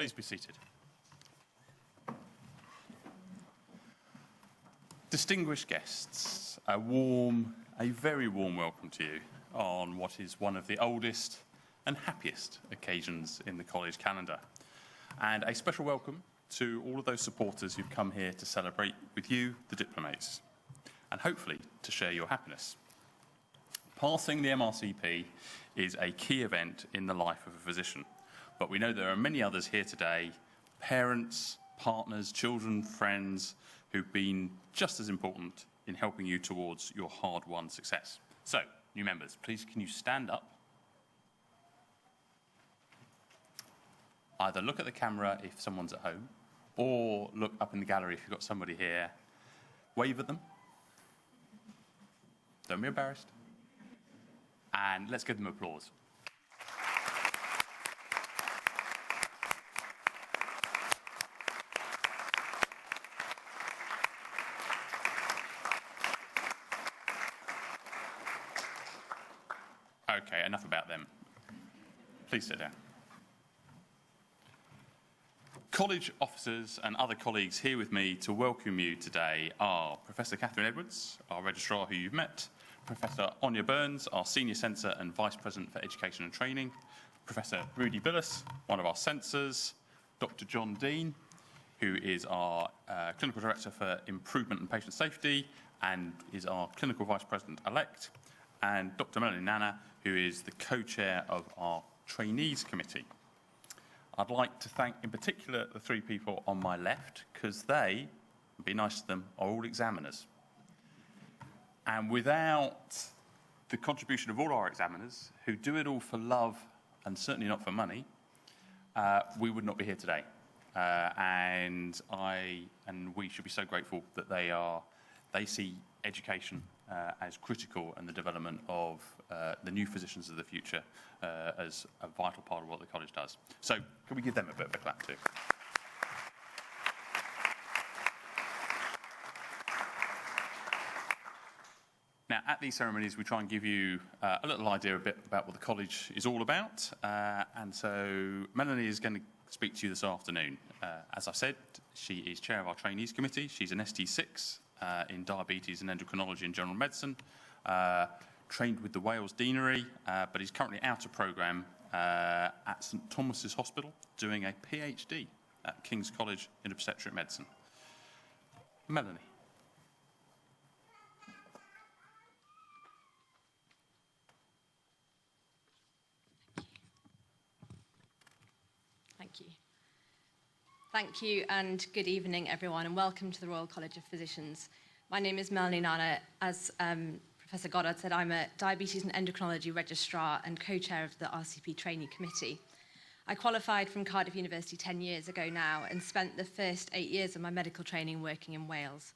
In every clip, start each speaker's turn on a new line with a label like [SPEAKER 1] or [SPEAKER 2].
[SPEAKER 1] Please be seated. Distinguished guests, a very warm welcome to you on what is one of the oldest and happiest occasions in the college calendar. And a special welcome to all of those supporters who've come here to celebrate with you, the diplomates, and hopefully to share your happiness. Passing the MRCP is a key event in the life of a physician, but we know there are many others here today, parents, partners, children, friends, who've been just as important in helping you towards your hard-won success. So, new members, please can you stand up? Either look at the camera if someone's at home, or look up in the gallery if you've got somebody here. Wave at them. Don't be embarrassed. And let's give them applause. Okay, enough about them. Please sit down. College officers and other colleagues here with me to welcome you today are Professor Cathryn Edwards, our Registrar who you've met, Professor Anya Burns, our Senior Censor and Vice President for Education and Training, Professor Rudy Billis, one of our censors, Dr. John Dean, who is our Clinical Director for Improvement and Patient Safety and is our Clinical Vice President-elect, and Dr. Melanie Nana, who is the co-chair of our Trainees Committee. I'd like to thank in particular the three people on my left, because they, be nice to them, are all examiners. And without the contribution of all our examiners, who do it all for love and certainly not for money, we would not be here today. And we should be so grateful that they see education as critical in the development of the new physicians of the future as a vital part of what the college does. So can we give them a bit of a clap too? Now, at these ceremonies, we try and give you a little idea a bit about what the college is all about. And so Melanie is going to speak to you this afternoon. As I said, she is chair of our Trainees Committee. She's an ST6 in diabetes and endocrinology and general medicine, trained with the Wales Deanery, but is currently out of programme at St Thomas's Hospital doing a PhD at King's College in obstetric medicine. Melanie.
[SPEAKER 2] Thank you and good evening everyone and welcome to the Royal College of Physicians. My name is Melanie Nana. As Professor Goddard said, I'm a Diabetes and Endocrinology Registrar and co-chair of the RCP Trainee Committee. I qualified from Cardiff University 10 years ago now and spent the first 8 years of my medical training working in Wales,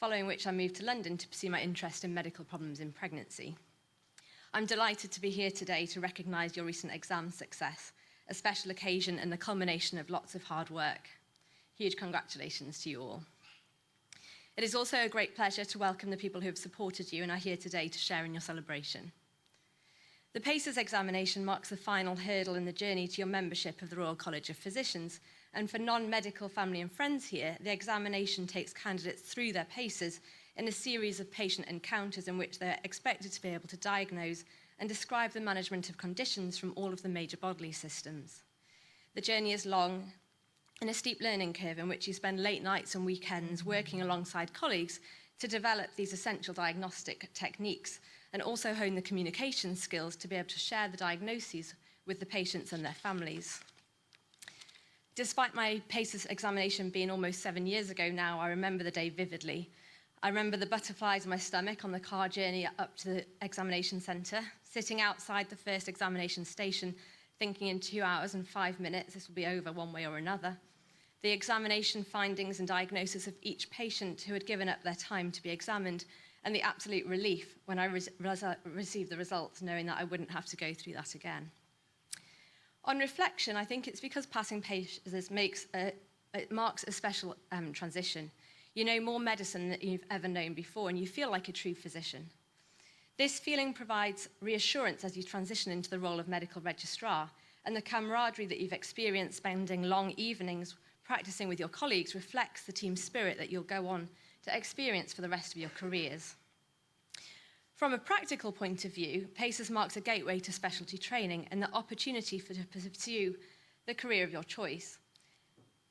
[SPEAKER 2] following which I moved to London to pursue my interest in medical problems in pregnancy. I'm delighted to be here today to recognise your recent exam success, a special occasion and the culmination of lots of hard work. Huge congratulations to you all. It is also a great pleasure to welcome the people who have supported you and are here today to share in your celebration. The PACES examination marks the final hurdle in the journey to your membership of the Royal College of Physicians, and for non-medical family and friends here, the examination takes candidates through their PACES in a series of patient encounters in which they're expected to be able to diagnose and describe the management of conditions from all of the major bodily systems. The journey is long and a steep learning curve in which you spend late nights and weekends working alongside colleagues to develop these essential diagnostic techniques and also hone the communication skills to be able to share the diagnoses with the patients and their families. Despite my PACES examination being almost 7 years ago now, I remember the day vividly. I remember the butterflies in my stomach on the car journey up to the examination centre, sitting outside the first examination station, thinking in 2 hours and 5 minutes this will be over one way or another. The examination findings and diagnosis of each patient who had given up their time to be examined, and the absolute relief when I received the results, knowing that I wouldn't have to go through that again. On reflection, I think it's because passing PACES marks a special transition. You know more medicine than you've ever known before, and you feel like a true physician. This feeling provides reassurance as you transition into the role of medical registrar, and the camaraderie that you've experienced spending long evenings practicing with your colleagues reflects the team spirit that you'll go on to experience for the rest of your careers. From a practical point of view, PACES marks a gateway to specialty training and the opportunity to pursue the career of your choice.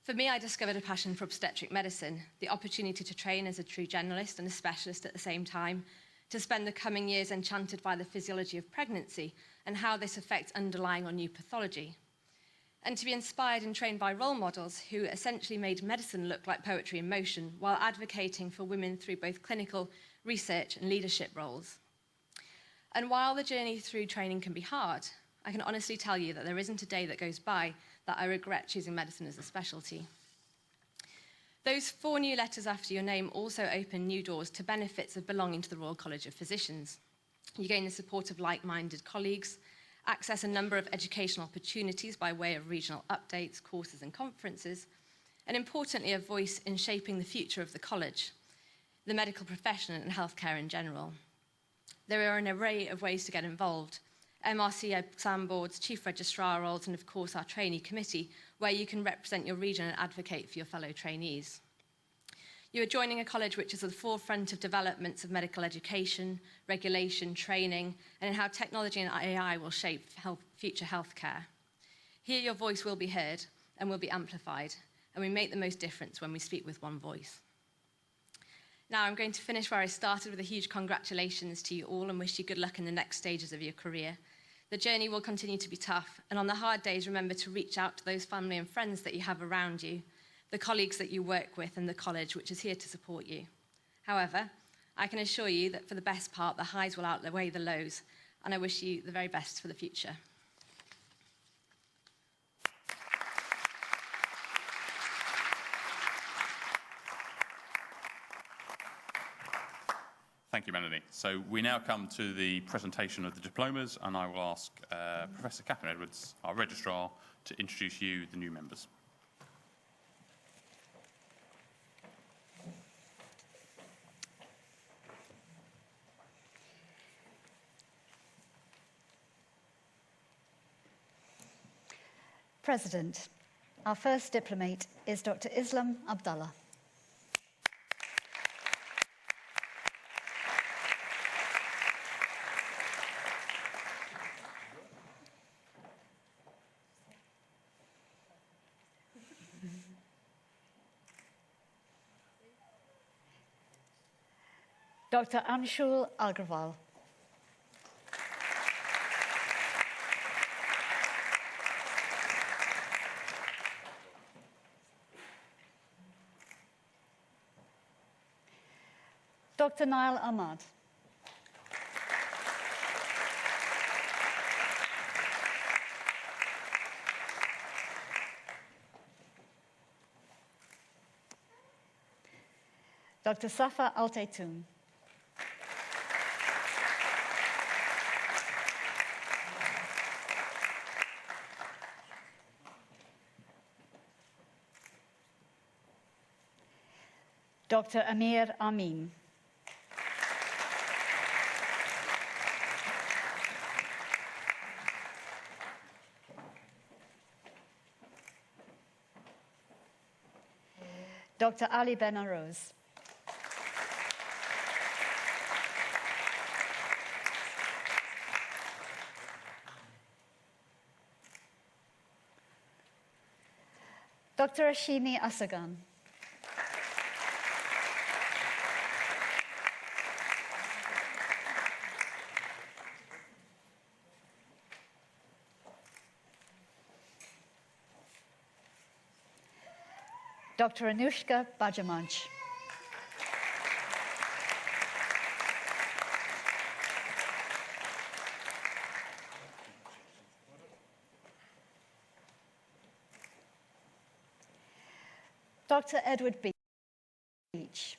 [SPEAKER 2] For me, I discovered a passion for obstetric medicine, the opportunity to train as a true generalist and a specialist at the same time, to spend the coming years enchanted by the physiology of pregnancy and how this affects underlying or new pathology, and to be inspired and trained by role models who essentially made medicine look like poetry in motion while advocating for women through both clinical, research and leadership roles. And while the journey through training can be hard, I can honestly tell you that there isn't a day that goes by that I regret choosing medicine as a specialty. Those 4 new letters after your name also open new doors to benefits of belonging to the Royal College of Physicians. You gain the support of like-minded colleagues, access a number of educational opportunities by way of regional updates, courses and conferences, and importantly, a voice in shaping the future of the college, the medical profession and healthcare in general. There are an array of ways to get involved. MRC exam boards, chief registrar roles, and of course our trainee committee, where you can represent your region and advocate for your fellow trainees. You are joining a college which is at the forefront of developments of medical education, regulation, training, and in how technology and AI will shape future healthcare. Here your voice will be heard and will be amplified, and we make the most difference when we speak with one voice. Now I'm going to finish where I started with a huge congratulations to you all and wish you good luck in the next stages of your career. The journey will continue to be tough, and on the hard days, remember to reach out to those family and friends that you have around you, the colleagues that you work with, and the college, which is here to support you. However, I can assure you that for the best part, the highs will outweigh the lows, and I wish you the very best for the future.
[SPEAKER 1] Thank you, Melanie. So we now come to the presentation of the diplomas, and I will ask Professor Cathryn Edwards, our Registrar, to introduce you, the new members.
[SPEAKER 3] President, our first diplomate is Dr. Islam Abdallah. Dr. Anshul Agarwal. Dr. Nail Ahmad. Dr. Safa Al-Taytoun. Dr. Amir Amin. Dr. Ali Benaroz. Dr. Ashimi Asagan. Dr. Anushka Bajamanch. Dr. Edward Beach.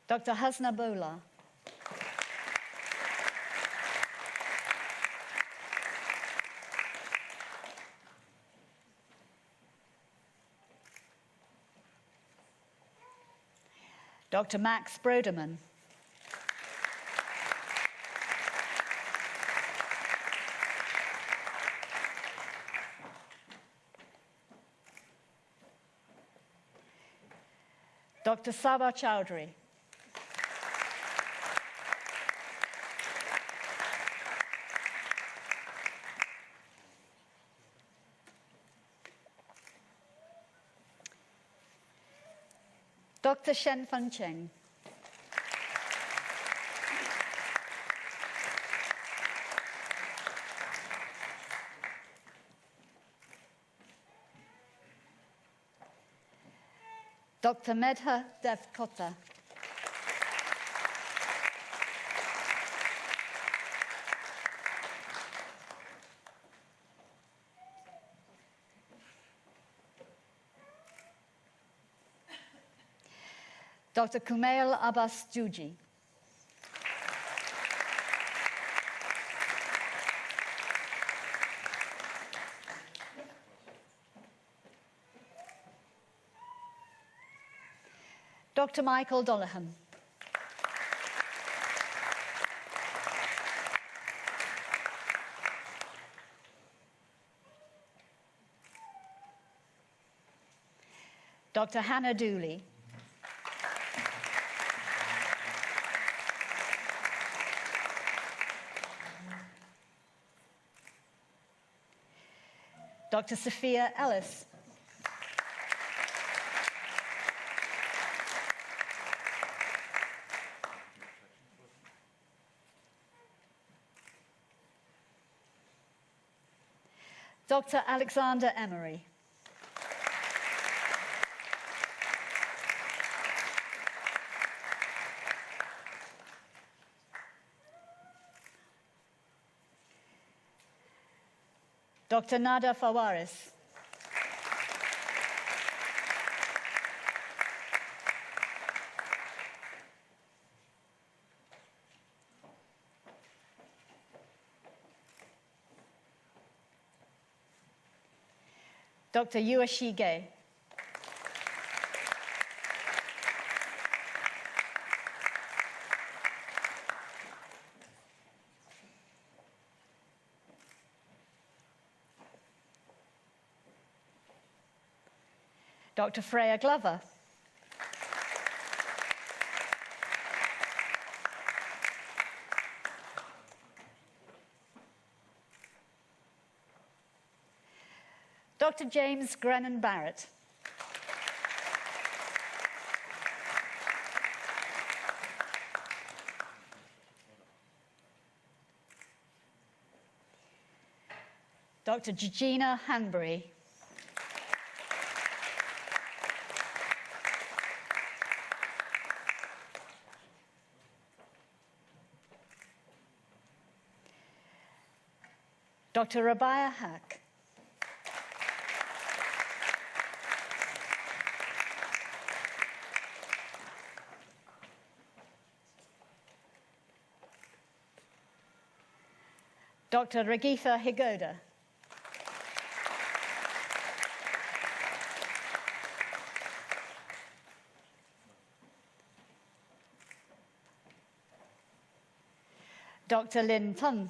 [SPEAKER 3] Dr. Hasna Bola. Dr. Max Broderman. Dr. Saba Chowdhury. Dr. Shen Fun Cheng. Dr. Medha Devkota. Dr. Kumail Abbas Juji. Dr. Michael Dollahan. Dr. Hannah Dooley. Dr. Sophia Ellis. Dr. Alexander Emery. Dr. Nada Fawaris. Dr. Yuashi Ge. Dr. Freya Glover. Dr. James Grennan Barrett. Dr. Georgina Hanbury. Dr. Rabia Hack. Dr. Regitha Higoda. Dr. Lin Tun.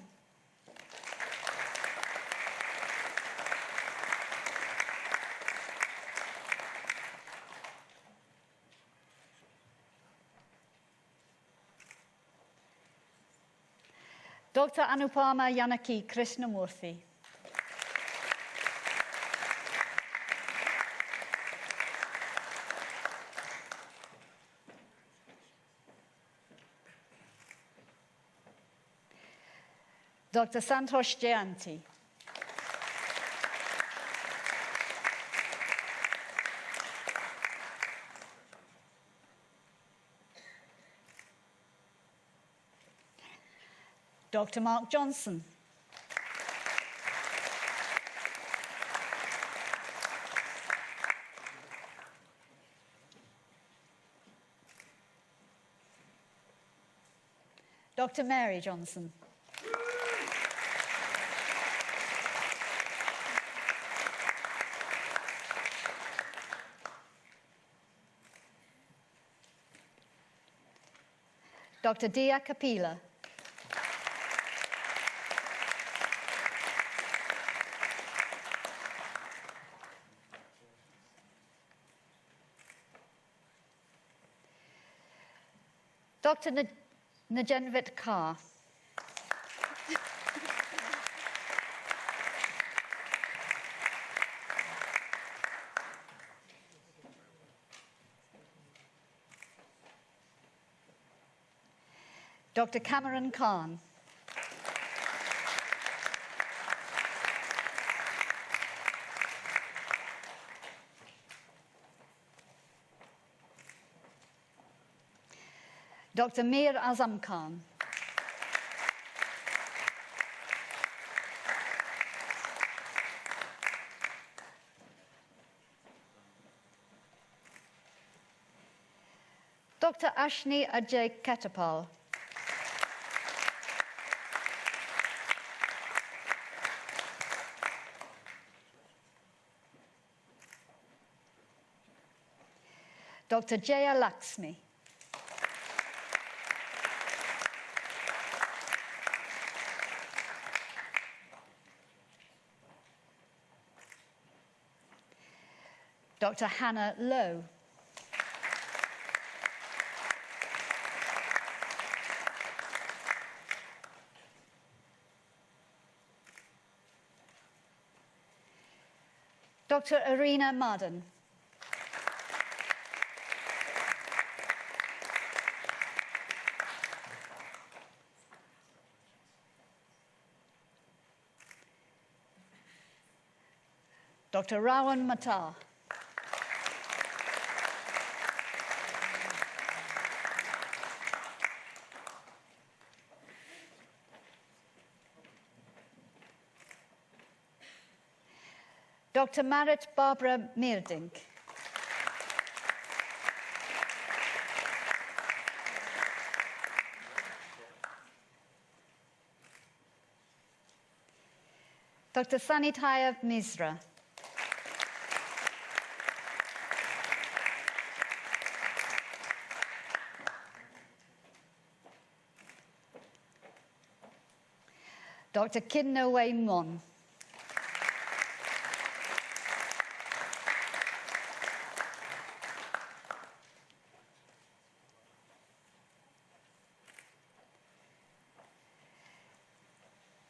[SPEAKER 3] Dr. Anupama Janaki Krishnamurthy. Dr. Santosh Jayanti. Dr. Mark Johnson. Dr. Mary Johnson. Dr. Dia Kapila. Dr. Nagenvit Kaur. Dr. Cameron Khan. Dr. Mir Azam Khan. Dr. Ashni Ajay Katapal. Dr. Jaya Laxmi. Dr. Hannah Lowe. Dr. Arena Marden. Dr. Rawan Matar. Dr. Marit Barbara Meerdink. Dr. Sanitaya Misra. Dr. Kinnowe Mon.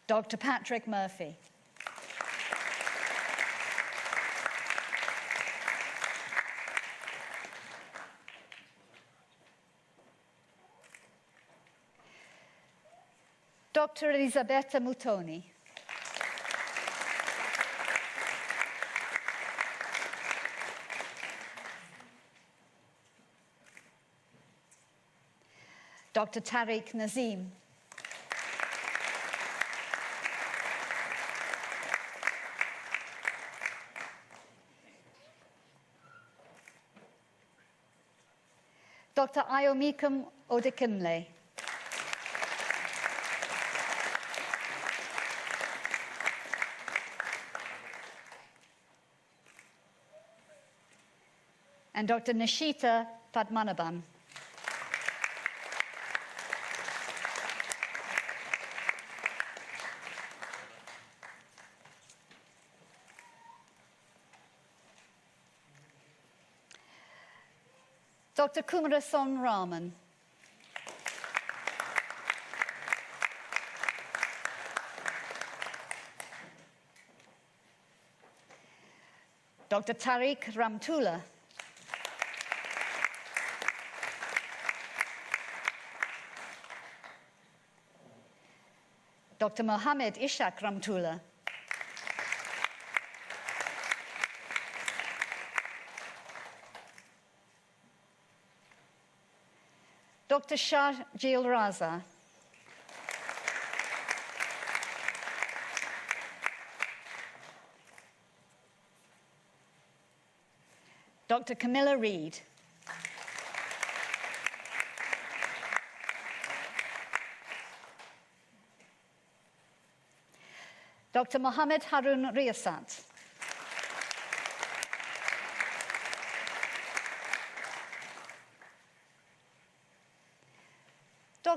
[SPEAKER 3] Dr. Patrick Murphy. Dr. Elisabetta Mutoni. Dr. Tariq Nazim. Dr. Ayomikum Odekunle. And Dr. Nishita Padmanabhan. Dr. Kumarason Raman. Dr. Tariq Ramtula. Dr. Mohammed Ishaq Ramtula. Dr. Shah Jil Raza. Dr. Camilla Reed. Dr. Mohammed Harun Riyasat.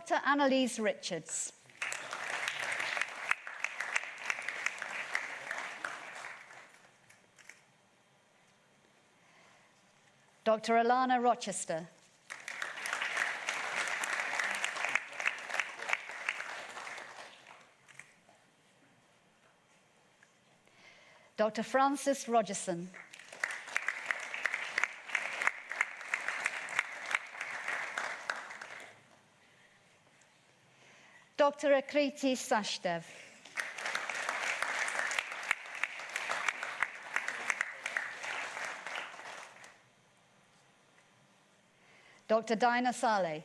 [SPEAKER 3] Dr. Annalise Richards. Dr. Alana Rochester. Dr. Francis Rogerson. Dr. Akriti Sachdev. Dr. Dinah Saleh.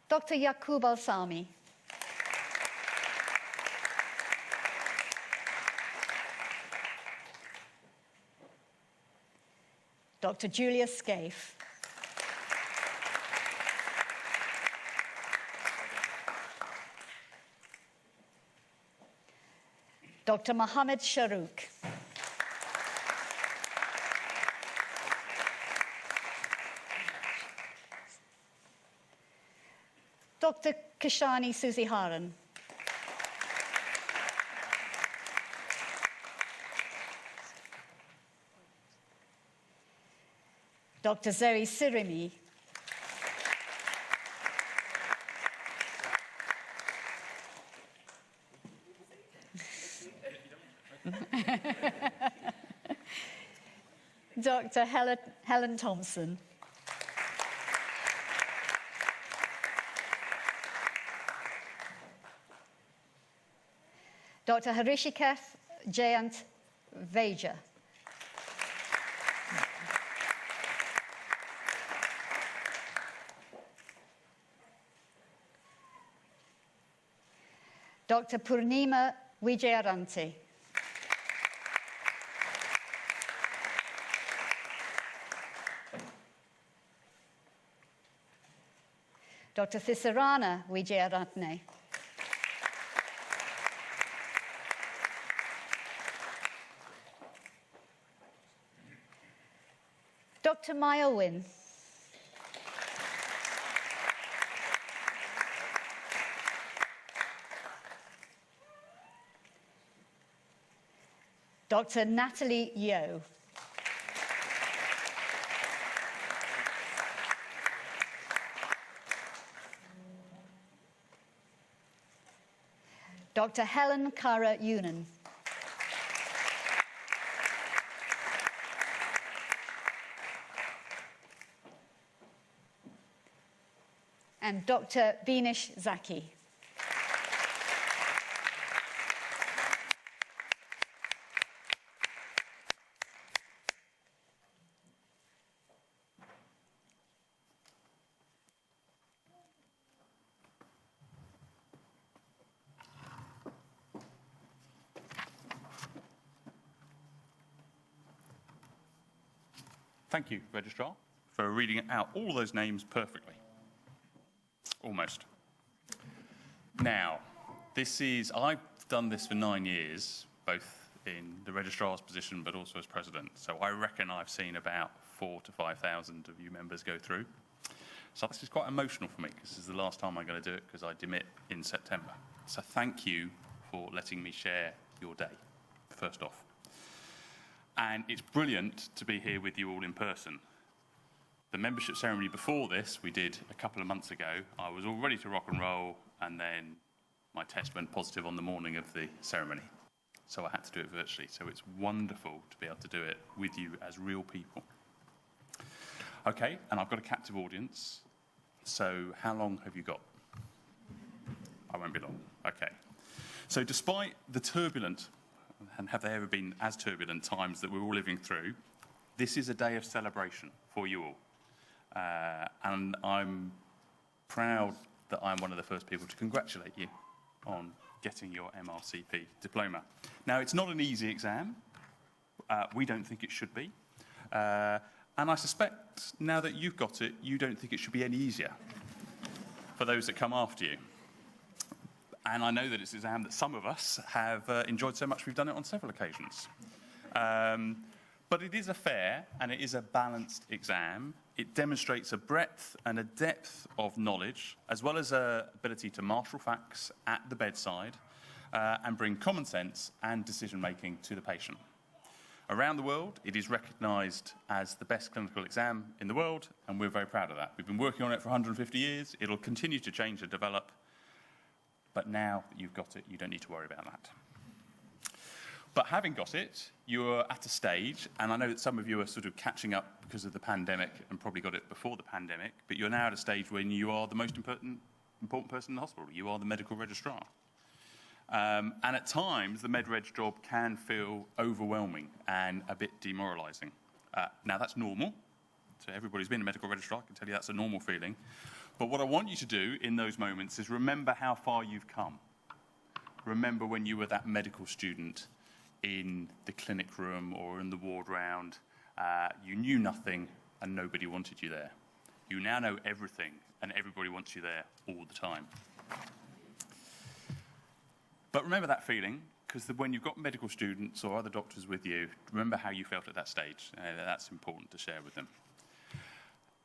[SPEAKER 3] Dr. Yaqub Al-Sami. Dr. Julia Scaife. Dr. Mohammed Sharouk. Dr. Kishani Susie Haran. Dr. Zoe Sirimi. Dr. Helen Thompson. Dr. Harishikesh Jayant Vaja. Dr. Purnima Vijayaranti. Dr. Thisarana Vijayaratne. Dr. Maya Wynn. Dr. Natalie Yeo. Dr. Helen Kara Yunan. And Dr. Binish Zaki.
[SPEAKER 1] Thank you, Registrar, for reading out all those names perfectly. Almost. Now, I've done this for 9 years, both in the Registrar's position but also as President. So I reckon I've seen about 4,000 to 5,000 of you members go through. So this is quite emotional for me because this is the last time I'm going to do it because I demit in September. So thank you for letting me share your day, first off. And it's brilliant to be here with you all in person. The membership ceremony before this we did a couple of months ago. I was all ready to rock and roll, and then my test went positive on the morning of the ceremony. So I had to do it virtually. So it's wonderful to be able to do it with you as real people. Okay, and I've got a captive audience. So how long have you got? I won't be long. Okay. So despite the turbulent, and have there ever been as turbulent times that we're all living through, this is a day of celebration for you all. And I'm proud that I'm one of the first people to congratulate you on getting your MRCP diploma. Now, it's not an easy exam. We don't think it should be. And I suspect now that you've got it, you don't think it should be any easier for those that come after you. And I know that it's an exam that some of us have enjoyed so much we've done it on several occasions. But it is a fair and it is a balanced exam. It demonstrates a breadth and a depth of knowledge, as well as an ability to marshal facts at the bedside and bring common sense and decision-making to the patient. Around the world, it is recognised as the best clinical exam in the world, and we're very proud of that. We've been working on it for 150 years. It'll continue to change and develop, but now that you've got it, you don't need to worry about that. But having got it, you're at a stage, and I know that some of you are sort of catching up because of the pandemic and probably got it before the pandemic, but you're now at a stage when you are the most important person in the hospital. You are the medical registrar. And at times, the med-reg job can feel overwhelming and a bit demoralising. Now, that's normal. So everybody who's been a medical registrar can tell you that's a normal feeling. But what I want you to do in those moments is remember how far you've come. Remember when you were that medical student in the clinic room or in the ward round. You knew nothing and nobody wanted you there. You now know everything and everybody wants you there all the time. But remember that feeling, because when you've got medical students or other doctors with you, remember how you felt at that stage. That's important to share with them.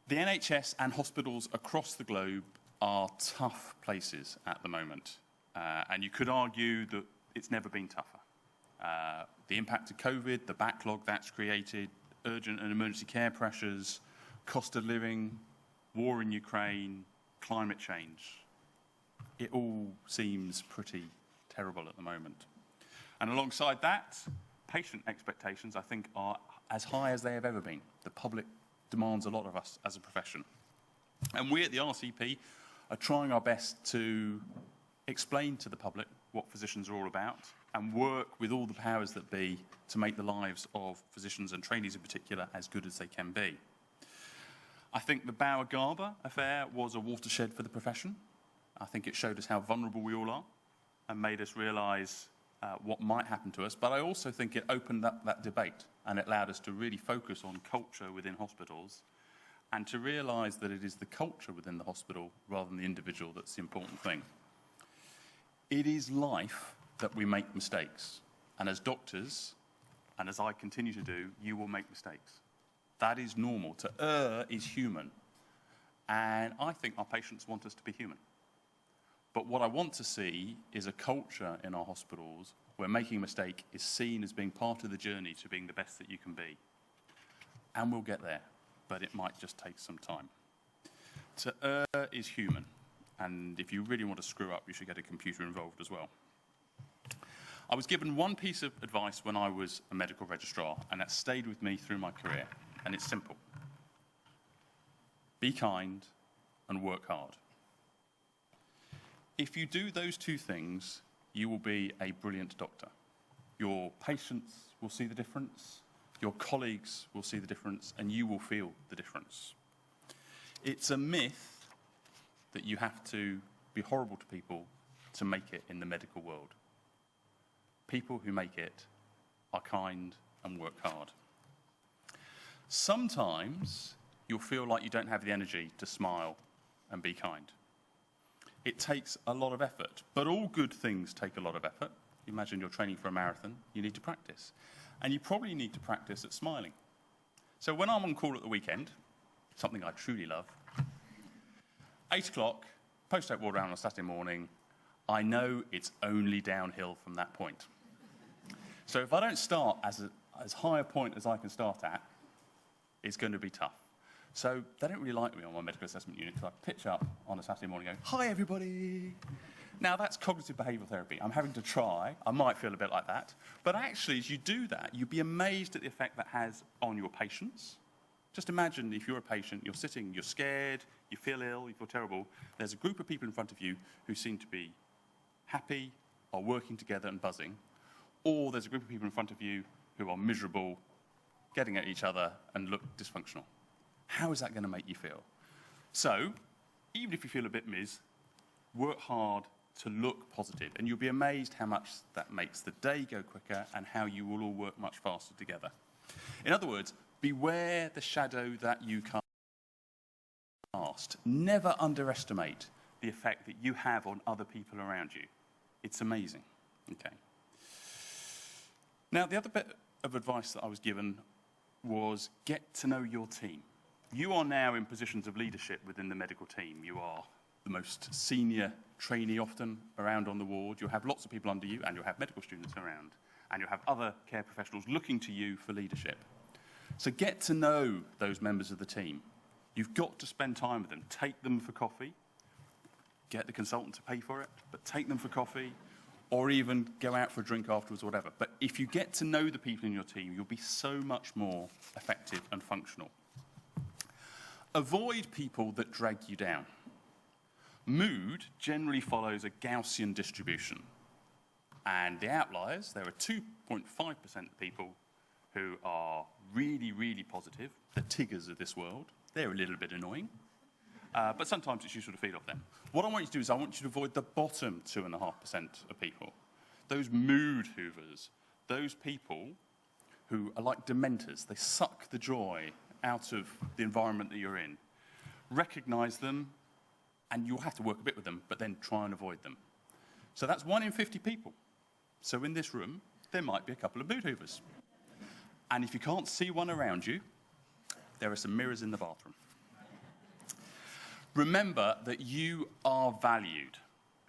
[SPEAKER 1] The NHS and hospitals across the globe are tough places at the moment. And you could argue that it's never been tougher. The impact of COVID, the backlog that's created, urgent and emergency care pressures, cost of living, war in Ukraine, climate change. It all seems pretty terrible at the moment. And alongside that, patient expectations, I think, are as high as they have ever been. The public demands a lot of us as a profession. And we at the RCP are trying our best to explain to the public what physicians are all about and work with all the powers that be to make the lives of physicians and trainees in particular as good as they can be. I think the Bauer-Garber affair was a watershed for the profession. I think it showed us how vulnerable we all are and made us realise what might happen to us. But I also think it opened up that debate and it allowed us to really focus on culture within hospitals and to realise that it is the culture within the hospital rather than the individual that's the important thing. It is life that we make mistakes. And as doctors, and as I continue to do, you will make mistakes. That is normal. To err is human. And I think our patients want us to be human. But what I want to see is a culture in our hospitals where making a mistake is seen as being part of the journey to being the best that you can be. And we'll get there, but it might just take some time. To err is human. And if you really want to screw up, you should get a computer involved as well. I was given one piece of advice when I was a medical registrar, and that stayed with me through my career. And it's simple. Be kind and work hard. If you do those two things, you will be a brilliant doctor. Your patients will see the difference, your colleagues will see the difference, and you will feel the difference. It's a myth that you have to be horrible to people to make it in the medical world. People who make it are kind and work hard. Sometimes you'll feel like you don't have the energy to smile and be kind. It takes a lot of effort, but all good things take a lot of effort. Imagine you're training for a marathon, you need to practice. And you probably need to practice at smiling. So when I'm on call at the weekend, something I truly love, 8 o'clock, post-op ward round on a Saturday morning, I know it's only downhill from that point. So if I don't start as high a point as I can start at, it's going to be tough. So they don't really like me on my medical assessment unit because I pitch up on a Saturday morning going, "Hi, everybody." Now, that's cognitive behavioural therapy. I'm having to try. I might feel a bit like that. But actually, as you do that, you'd be amazed at the effect that has on your patients. Just imagine if you're a patient, you're sitting, you're scared, you feel ill, you feel terrible. There's a group of people in front of you who seem to be happy, are working together and buzzing. Or there's a group of people in front of you who are miserable, getting at each other and look dysfunctional. How is that going to make you feel? So, even if you feel a bit work hard to look positive, and you'll be amazed how much that makes the day go quicker and how you will all work much faster together. In other words, beware the shadow that you cast. Never underestimate the effect that you have on other people around you. It's amazing. Okay. Now, the other bit of advice that I was given was get to know your team. You are now in positions of leadership within the medical team. You are the most senior trainee often around on the ward. You'll have lots of people under you, and you'll have medical students around, and you'll have other care professionals looking to you for leadership. So get to know those members of the team. You've got to spend time with them. Take them for coffee. Get the consultant to pay for it, but take them for coffee, or even go out for a drink afterwards or whatever. But if you get to know the people in your team, you'll be so much more effective and functional. Avoid people that drag you down. Mood generally follows a Gaussian distribution. And the outliers, there are 2.5% of people who are really, really positive, the Tiggers of this world. They're a little bit annoying. But sometimes it's useful to feed off them. What I want you to do is I want you to avoid the bottom 2.5% of people. Those mood hoovers, those people who are like dementors. They suck the joy out of the environment that you're in. Recognise them, and you'll have to work a bit with them, but then try and avoid them. So that's 1 in 50 people. So in this room, there might be a couple of mood hoovers. And if you can't see one around you, there are some mirrors in the bathroom. Remember that you are valued.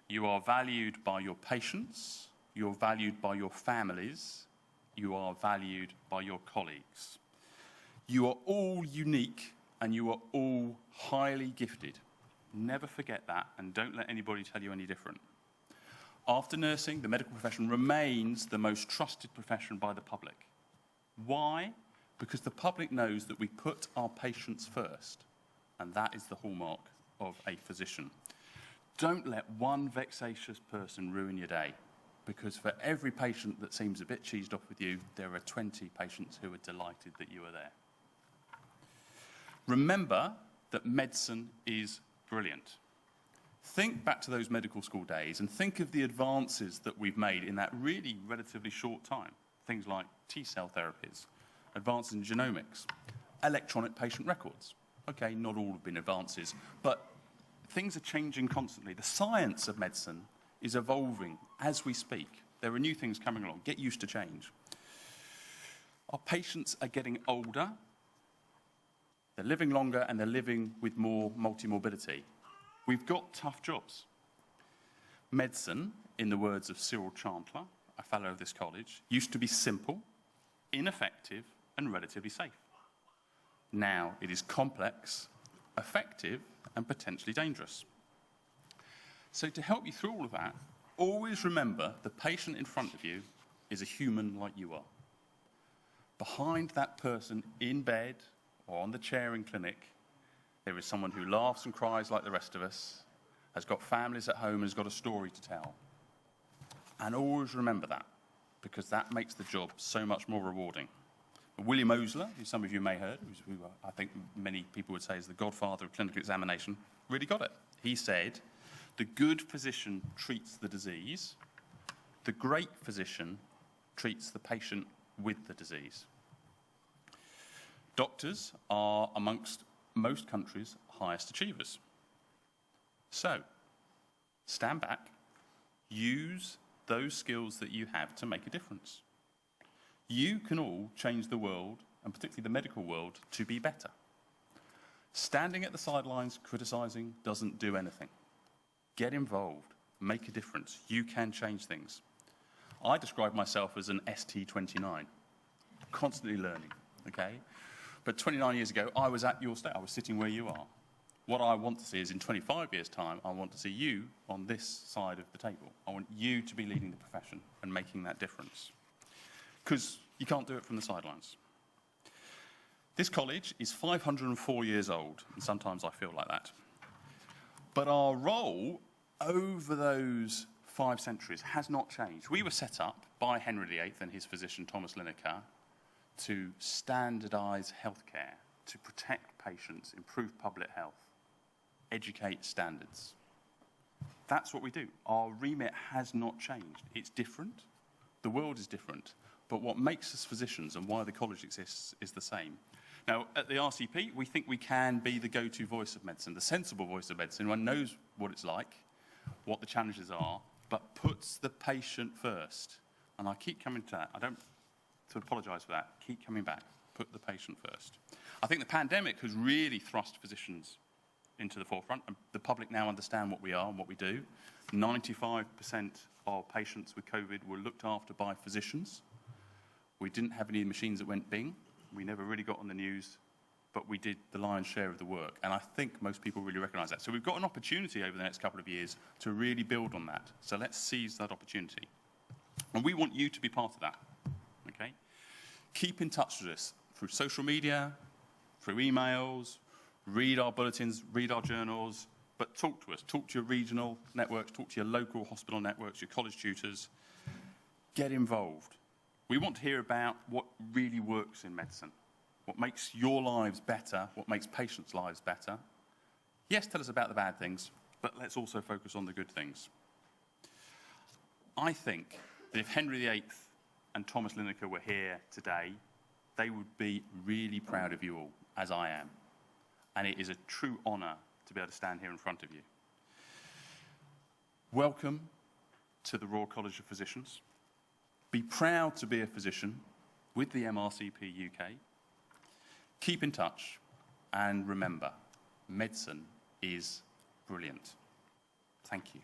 [SPEAKER 1] You are valued by your patients, you're valued by your families, you are valued by your colleagues. You are all unique and you are all highly gifted. Never forget that, and don't let anybody tell you any different. After nursing, the medical profession remains the most trusted profession by the public. Why? Because the public knows that we put our patients first, and that is the hallmark of a physician. Don't let one vexatious person ruin your day, because for every patient that seems a bit cheesed off with you, there are 20 patients who are delighted that you are there. Remember that medicine is brilliant. Think back to those medical school days and think of the advances that we've made in that really relatively short time. Things like T-cell therapies, advances in genomics, electronic patient records. Okay, not all have been advances, but things are changing constantly. The science of medicine is evolving as we speak. There are new things coming along. Get used to change. Our patients are getting older, they're living longer, and they're living with more multimorbidity. We've got tough jobs. Medicine, in the words of Cyril Chandler, a fellow of this college, used to be simple, ineffective, and relatively safe. Now it is complex, effective, and potentially dangerous. So to help you through all of that, always remember the patient in front of you is a human like you are. Behind that person in bed or on the chair in clinic, there is someone who laughs and cries like the rest of us, has got families at home, and has got a story to tell. And always remember that, because that makes the job so much more rewarding. William Osler, who some of you may have heard, who I think many people would say is the godfather of clinical examination, really got it. He said, "The good physician treats the disease, the great physician treats the patient with the disease." Doctors are, amongst most countries' highest achievers. So, stand back, use those skills that you have to make a difference. You can all change the world, and particularly the medical world, to be better. Standing at the sidelines criticising doesn't do anything. Get involved, make a difference. You can change things. I describe myself as an ST29, constantly learning, okay? But 29 years ago, I was at your state. I was sitting where you are. What I want to see is in 25 years' time, I want to see you on this side of the table. I want you to be leading the profession and making that difference. Because you can't do it from the sidelines. This college is 504 years old, and sometimes I feel like that. But our role over those 5 centuries has not changed. We were set up by Henry VIII and his physician Thomas Lineker to standardise healthcare, to protect patients, improve public health, educate standards. That's what we do. Our remit has not changed. It's different. The world is different. But what makes us physicians and why the college exists is the same. Now, at the RCP, we think we can be the go-to voice of medicine, the sensible voice of medicine. One knows what it's like, what the challenges are, but puts the patient first. And I keep coming to that. I don't to apologise for that. Keep coming back. Put the patient first. I think the pandemic has really thrust physicians into the forefront, and the public now understand what we are and what we do. 95% of patients with COVID were looked after by physicians. We didn't have any machines that went bing. We never really got on the news, but we did the lion's share of the work. And I think most people really recognise that. So we've got an opportunity over the next couple of years to really build on that. So let's seize that opportunity. And we want you to be part of that, okay? Keep in touch with us through social media, through emails, read our bulletins, read our journals, but talk to us. Talk to your regional networks, talk to your local hospital networks, your college tutors. Get involved. We want to hear about what really works in medicine, what makes your lives better, what makes patients' lives better. Yes, tell us about the bad things, but let's also focus on the good things. I think that if Henry VIII and Thomas Lineker were here today, they would be really proud of you all, as I am. And it is a true honour to be able to stand here in front of you. Welcome to the Royal College of Physicians. Be proud to be a physician with the MRCP UK. Keep in touch, and remember, medicine is brilliant. Thank you.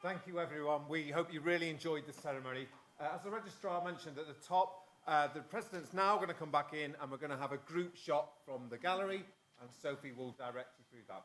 [SPEAKER 4] Thank you, everyone. We hope you really enjoyed the ceremony. As the Registrar mentioned at the top, the President's now going to come back in and we're going to have a group shot from the gallery, and Sophie will direct you through that.